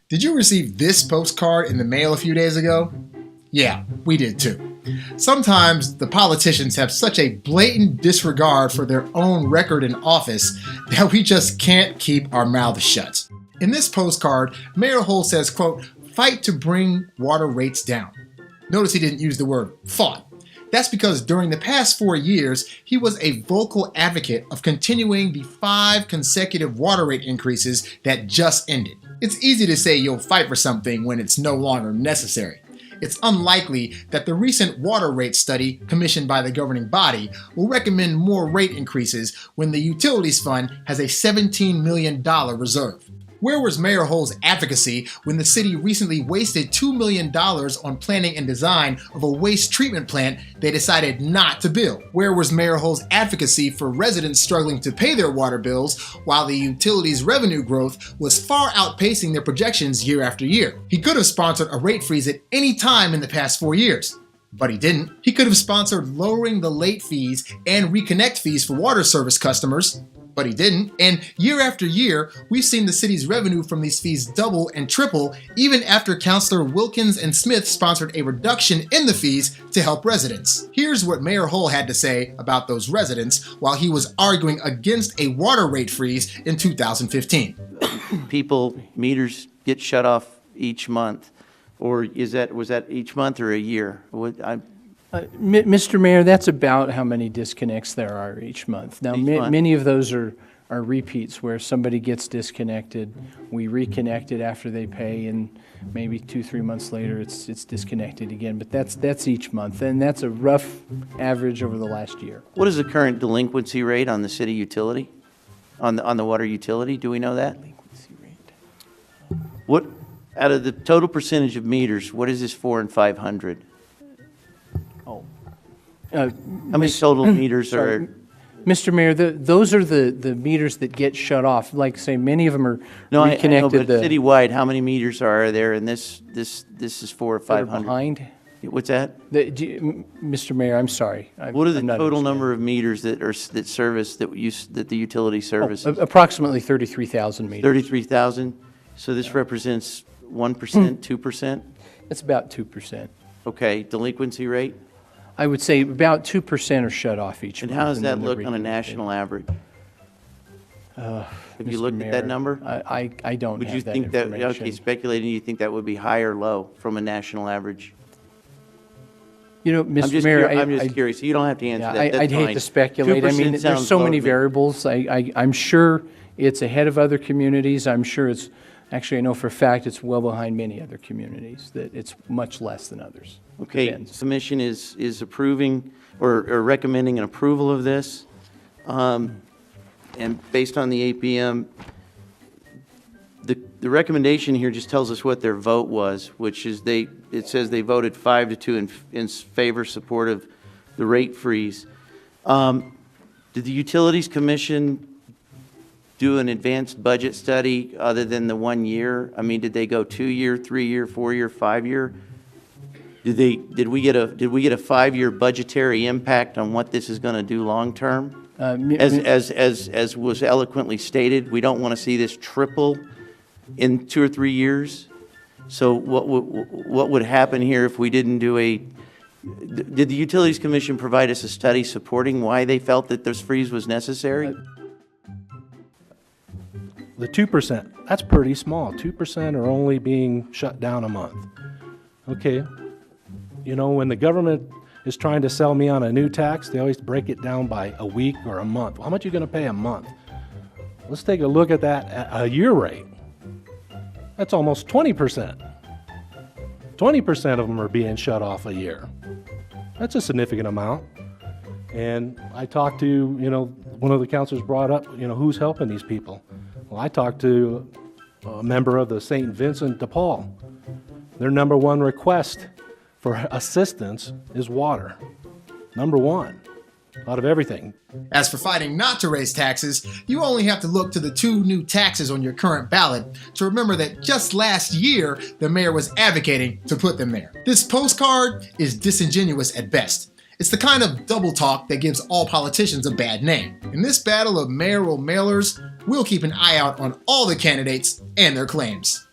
Did you receive this postcard in the mail a few days ago? Yeah, we did too. Sometimes the politicians have such a blatant disregard for their own record in office that we just can't keep our mouths shut. In this postcard, Mayor Hull says, quote, "Fight to bring water rates down." Notice he didn't use the word fought. That's because during the past 4 years, he was a vocal advocate of continuing the 5 consecutive water rate increases that just ended. It's easy to say you'll fight for something when it's no longer necessary. It's unlikely that the recent water rate study commissioned by the governing body will recommend more rate increases when the Utilities Fund has a $17 million reserve. Where was Mayor Hull's advocacy when the city recently wasted $2 million on planning and design of a waste treatment plant they decided not to build? Where was Mayor Hull's advocacy for residents struggling to pay their water bills while the utilities' revenue growth was far outpacing their projections year after year? He could have sponsored a rate freeze at any time in the past 4 years. But he didn't. He could have sponsored lowering the late fees and reconnect fees for water service customers. But he didn't. And year after year, we've seen the city's revenue from these fees double and triple, even after Councilor Wilkins and Smith sponsored a reduction in the fees to help residents. Here's what Mayor Hull had to say about those residents while he was arguing against a water rate freeze in 2015. Meters get shut off each month, or was that each month or a year? Mr. Mayor, that's about how many disconnects there are each month. Now, many of those are repeats where somebody gets disconnected, we reconnect it after they pay, and maybe 2-3 months later it's disconnected again. But that's each month, and that's a rough average over the last year. What is the current delinquency rate on the city utility, on the water utility? Do we know that? Delinquency rate. What out of the total percentage of meters? What is this 4 and 500? How many total meters are? Mr. Mayor, those are the meters that get shut off. Like say, many of them are reconnected. I know, but citywide, how many meters are there? And this is 4 or 500. Behind. What's that? Mr. Mayor, I'm sorry. What are the total number of meters that the utility services? Approximately 33,000 meters. 33,000. So this represents 1%, 2%. It's about 2%. Okay, delinquency rate. I would say about 2% are shut off each month. And how does that look on a national average? Have you looked at that number? I don't Would have you that think that, information. okay, speculating, you think that would be high or low from a national average? You know, Mr. Mayor, I'm just curious. You don't have to answer that. That's I'd hate fine. to speculate. I mean, there's so many variables. I'm sure it's ahead of other communities. I'm sure it's, actually I know for a fact it's well behind many other communities, that it's much less than others. Okay, the commission is approving or recommending an approval of this. And based on the APM, the recommendation here just tells us what their vote was, which is it says they voted 5-2 in favor, support of the rate freeze. Did the Utilities Commission do an advanced budget study other than the 1 year? I mean, did they go 2-year, 3-year, 4-year, 5-year? Did we get a 5-year budgetary impact on what this is going to do long term? As was eloquently stated, we don't want to see this triple in 2 or 3 years. So what would happen here if we didn't do a? Did the Utilities Commission provide us a study supporting why they felt that this freeze was necessary? The 2%, that's pretty small. 2% are only being shut down a month. Okay. You know, when the government is trying to sell me on a new tax, they always break it down by a week or a month. Well, how much are you going to pay a month? Let's take a look at that at a year rate. That's almost 20%. 20% of them are being shut off a year. That's a significant amount. And I talked to, you know, one of the counselors brought up, you know, who's helping these people? Well, I talked to a member of the St. Vincent de Paul. Their number one request for assistance is water. Number one, out of everything. As for fighting not to raise taxes, you only have to look to the 2 new taxes on your current ballot to remember that just last year, the mayor was advocating to put them there. This postcard is disingenuous at best. It's the kind of double talk that gives all politicians a bad name. In this battle of mayoral mailers, we'll keep an eye out on all the candidates and their claims.